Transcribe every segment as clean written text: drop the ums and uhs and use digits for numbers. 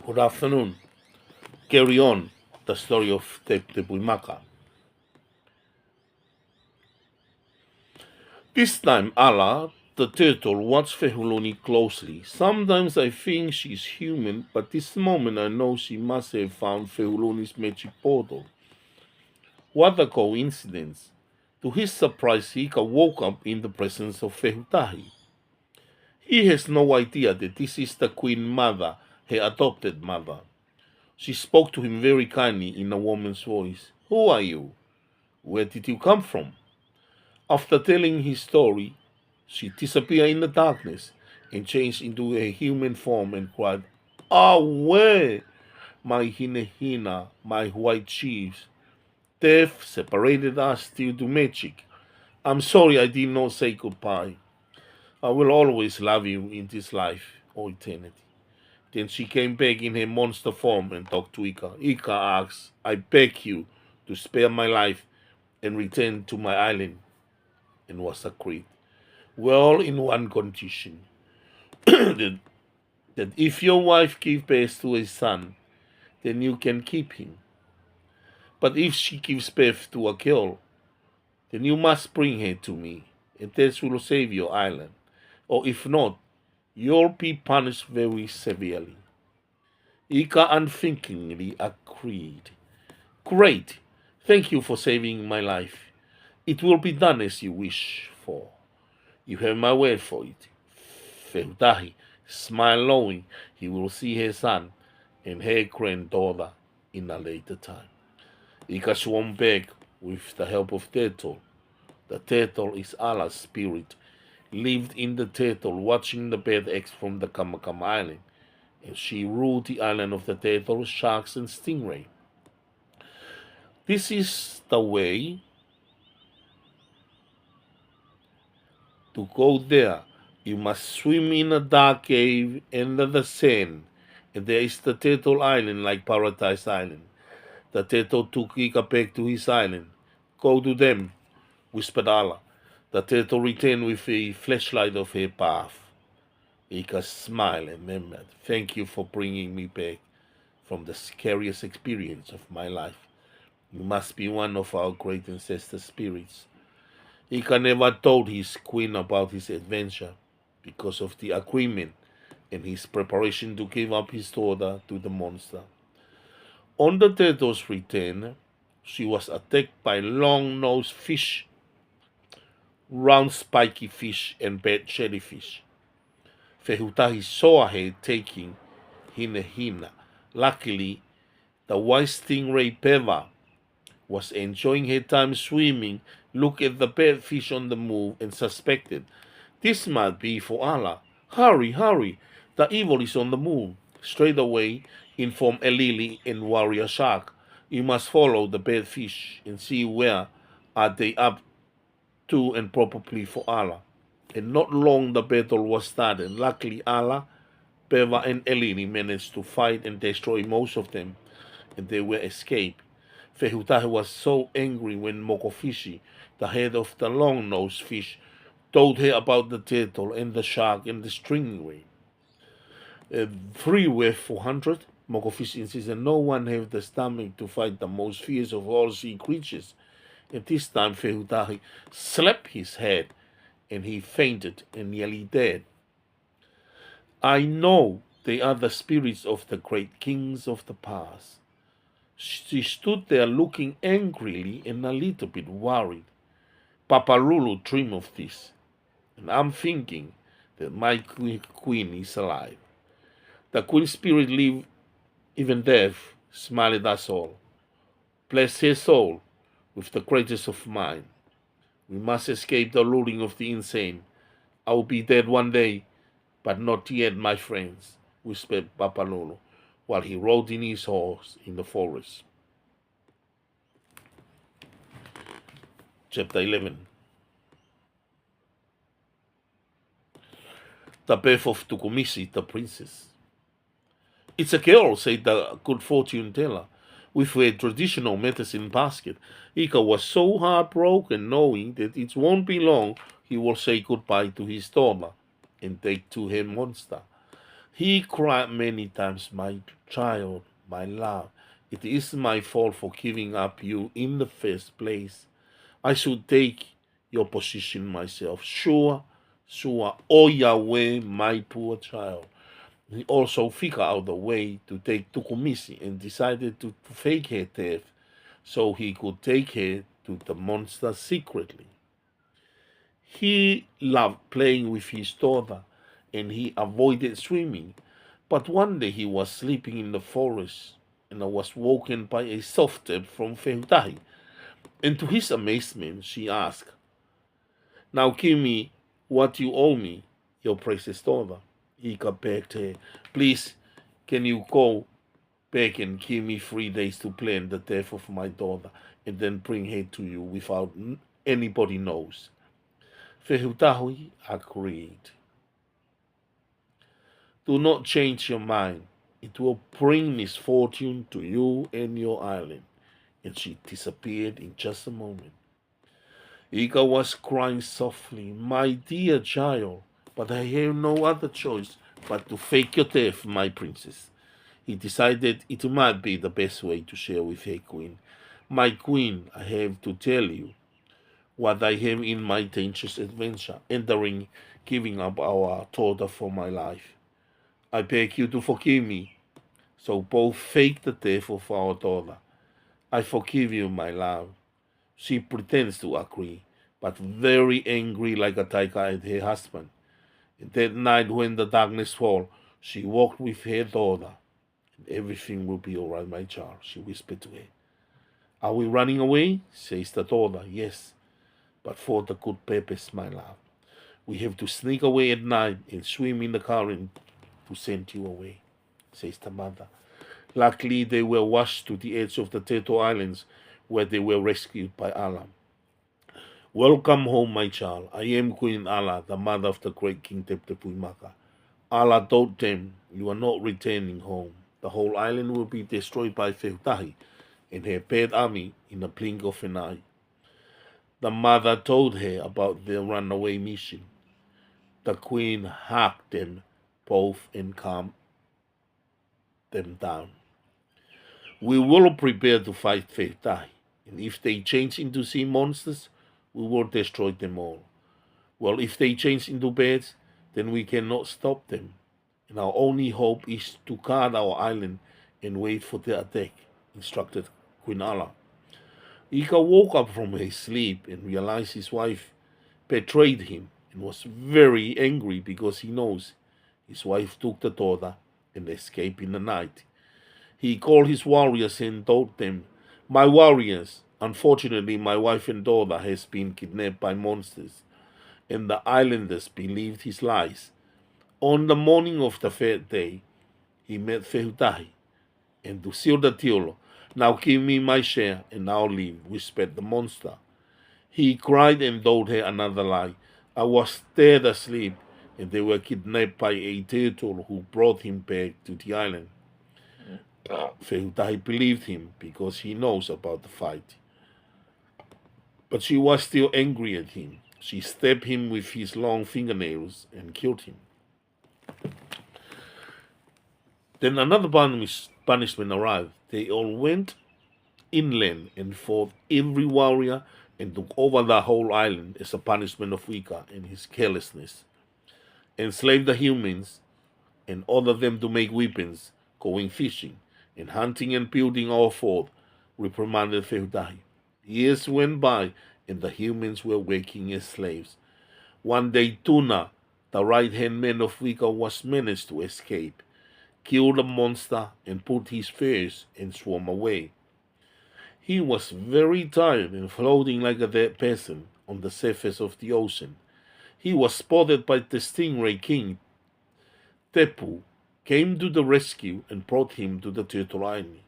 Good afternoon. Carry on the story of Tepuimaka. This time, Allah, the turtle, watched Fehuloni closely. Sometimes I think she's human, but this moment I know she must have found Fehuloni's magic portal. What a coincidence! To his surprise, Hika woke up in the presence of Fehutahi. He has no idea that this is the Queen Mother, her adopted mother. She spoke to him very kindly in a woman's voice. Who are you? Where did you come from? After telling his story, she disappeared in the darkness and changed into a human form and cried, Away, my hinehina, my white chiefs. Death separated us due to magic. I'm sorry I did not say goodbye. I will always love you in this life or eternity. Then she came back in her monster form and talked to Ika. Ika asked, I beg you to spare my life and return to my island, and was agreed. Well, in one condition, that, that if your wife gives birth to a son, then you can keep him. But if she gives birth to a girl, then you must bring her to me, and this will save your island. Or if not, you'll be punished very severely. Ika unthinkingly agreed. Great! Thank you for saving my life. It will be done as you wish for. You have my word for it. Feutahi smiled, knowing he will see her son and her granddaughter in a later time. Ika swam back with the help of Turtle. The turtle is Allah's spirit, lived in the turtle, watching the bad eggs from the Kamakama Island, and she ruled the island of the turtle, sharks, and stingray. This is the way to go there. You must swim in a dark cave under the sand, and there is the Turtle Island like Paradise Island. The turtle took Ika back to his island. Go to them, whispered Allah. The turtle returned with a flashlight of her path. Ika smiled and murmured, Thank you for bringing me back from the scariest experience of my life. You must be one of our great ancestor spirits. Ika never told his queen about his adventure because of the agreement and his preparation to give up his daughter to the monster. On the turtle's return, she was attacked by long-nosed fish, round spiky fish, and bad jellyfish. Fehutahi saw her taking Hinehina. Luckily, the white stingray Peva was enjoying her time swimming, looked at the bad fish on the move, and suspected, This might be for Allah. Hurry, hurry, the evil is on the move. Straight away, informed Elili and warrior shark, You must follow the bad fish and see where are they up to, and probably for Allah. And not long the battle was started. Luckily Allah, Peva, and Elili managed to fight and destroy most of them, and they were escaped. Fehutahi was so angry when Mokofishi, the head of the long-nosed fish, told her about the turtle and the shark and the stingray. 3 were 400. Mokofishi insisted no one have the stomach to fight the most fierce of all sea creatures. At this time Fehutahi slapped his head, and he fainted and nearly dead. I know they are the spirits of the great kings of the past. She stood there looking angrily and a little bit worried. Papa Lulu dreamed of this, and I'm thinking that my queen is alive. The queen spirit live even death, smiled at us all. Bless her soul with the greatest of mind. We must escape the ruling of the insane. I will be dead one day, but not yet, my friends, whispered Papa Lulu, while he rode in his horse in the forest. Chapter 11. The birth of Tukumisi, the princess. It's a girl, said the good fortune teller, with a traditional medicine basket. Ika was so heartbroken, knowing that it won't be long he will say goodbye to his daughter and take to her monster. He cried many times, "My child, my love, it is my fault for giving up you in the first place. I should take your position myself. Sure, sure, oh Yahweh, my poor child." He also figured out a way to take Tukumisi and decided to fake her death so he could take her to the monster secretly. He loved playing with his daughter and he avoided swimming. But one day he was sleeping in the forest and was woken by a soft tap from Fehutahi. And to his amazement, she asked, "Now give me what you owe me, your precious daughter." Ika begged her, "Please, can you go back and give me 3 days to plan the death of my daughter and then bring her to you without anybody knows?" Fehutahi agreed. "Do not change your mind. It will bring misfortune to you and your island." And she disappeared in just a moment. Ika was crying softly, "My dear child, but I have no other choice but to fake your death, my princess." He decided it might be the best way to share with her queen. "My queen, I have to tell you what I have in my dangerous adventure, entering, giving up our daughter for my life. I beg you to forgive me." So both fake the death of our daughter. "I forgive you, my love." She pretends to agree, but very angry like a tiger at her husband. That night when the darkness fell, she walked with her daughter. "Everything will be all right, my child," she whispered to her. "Are we running away?" says the daughter. "Yes, but for the good purpose, my love. We have to sneak away at night and swim in the current to send you away," says the mother. Luckily, they were washed to the edge of the Teto Islands, where they were rescued by Allah. "Welcome home, my child. I am Queen Allah, the mother of the great King Teputepuimaka. Allah told them, you are not returning home. The whole island will be destroyed by Fehutahi and her bad army in a blink of an eye." The mother told her about their runaway mission. The queen hugged them both and calmed them down. "We will prepare to fight Fehutahi, and if they change into sea monsters, we will destroy them all. Well, if they change into birds, then we cannot stop them. And our only hope is to guard our island and wait for the attack," instructed Queen Allah. Ika woke up from his sleep and realized his wife betrayed him and was very angry because he knows his wife took the daughter and escaped in the night. He called his warriors and told them, "My warriors, unfortunately my wife and daughter has been kidnapped by monsters," and the islanders believed his lies. On the morning of the third day, he met Fehutahi, and to seal the deal, "Now give me my share and I'll leave," whispered the monster. He cried and told her another lie. "I was dead asleep, and they were kidnapped by a turtle who brought him back to the island." Fehutahi believed him because he knows about the fight. But she was still angry at him. She stabbed him with his long fingernails and killed him. Then another punishment arrived. They all went inland and fought every warrior and took over the whole island as a punishment of Wika and his carelessness. Enslaved the humans and ordered them to make weapons, going fishing and hunting and building our fort, reprimanded Fehutahi. Years went by and the humans were working as slaves. One day Tuna, the right-hand man of Wika, was managed to escape, killed the monster and put his furs and swam away. He was very tired and floating like a dead person on the surface of the ocean. He was spotted by the stingray king. Tepu came to the rescue and brought him to the turtle island.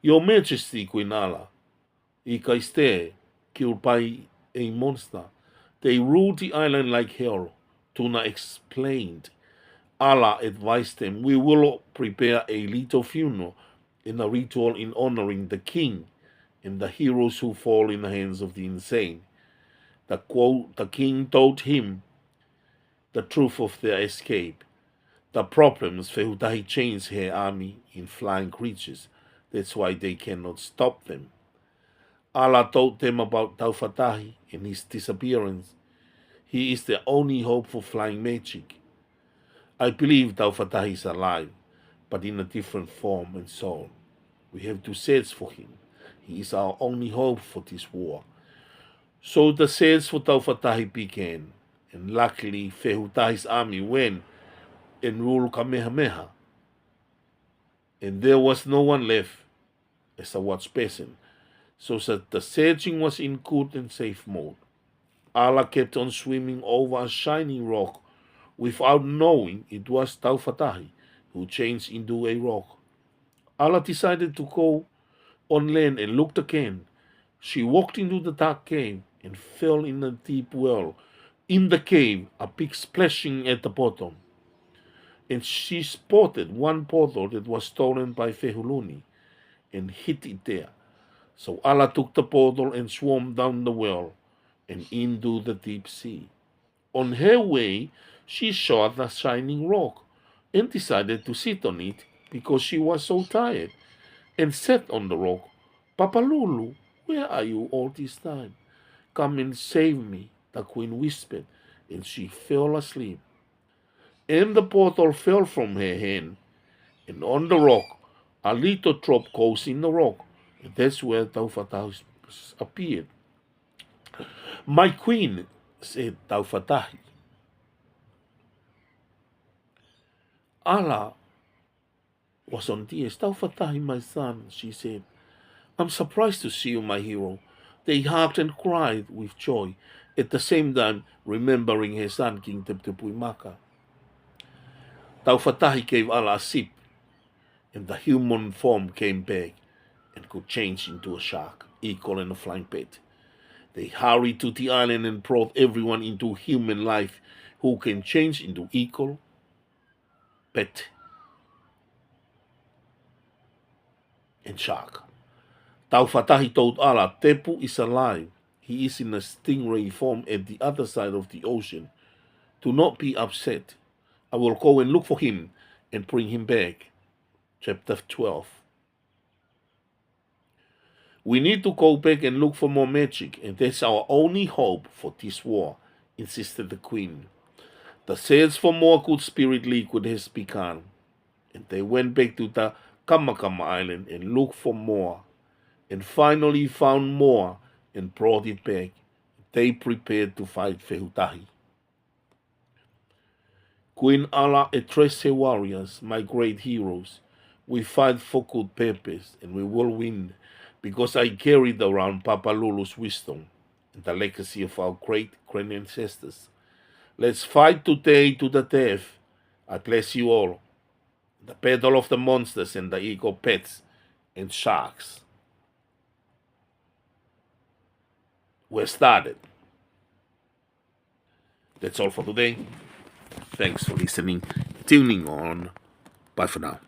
"Your Majesty, Queen Allah, Ika is there, killed by a monster. They ruled the island like hell," Tuna explained. Allah advised them, "We will prepare a little funeral and a ritual in honoring the king and the heroes who fall in the hands of the insane." The king told him the truth of their escape. The problem is Fehutahi changed her army in flying creatures. That's why they cannot stop them. Allah told them about Taufatahi and his disappearance. He is the only hope for flying magic. I believe Taufatahi is alive, but in a different form and soul. We have to search for him. He is our only hope for this war. So the search for Taufatahi began, and luckily Fehutahi's army went and ruled Kamehameha, and there was no one left as a watch person, so that the searching was in good and safe mode. Allah kept on swimming over a shining rock without knowing it was Taufatahi, who changed into a rock. Allah decided to go on land and looked again. She walked into the dark cave and fell in a deep well. In the cave, a big splashing at the bottom. And she spotted one portal that was stolen by Fehuluni and hid it there. So Allah took the portal and swam down the well and into the deep sea. On her way, she saw the shining rock and decided to sit on it because she was so tired, and sat on the rock. Papa Lulu, where are you all this time? Come and save me, the queen whispered, and she fell asleep. And the portal fell from her hand, and on the rock, a little drop goes in the rock, and that's where Taufatahi appeared. My queen, said Taufatahi. Allah was on tears. Taufatahi, my son, she said. I'm surprised to see you, my hero. They hugged and cried with joy, at the same time remembering her son, King Teputepuimaka. Taufatahi gave Allah a sip, and the human form came back and could change into a shark, eagle, and a flying pet. They hurried to the island and brought everyone into human life who can change into eagle, pet, and shark. Taufatahi told Allah, Tepu is alive. He is in a stingray form at the other side of the ocean. Do not be upset. I will go and look for him and bring him back. Chapter 12. We need to go back and look for more magic, and that's our only hope for this war, insisted the queen. The search for more good spirit liquid has begun, and they went back to the Kamakama Island and looked for more, and finally found more and brought it back. They prepared to fight Fehutahi. Queen Allah addressed her warriors, my great heroes. We fight for good purpose, and we will win, because I carried around Papa Lulu's wisdom and the legacy of our great ancestors. Let's fight today to the death. I bless you all. The battle of the monsters and the eagle pets and sharks were started. That's all for today. Thanks for listening, tuning on. Bye for now.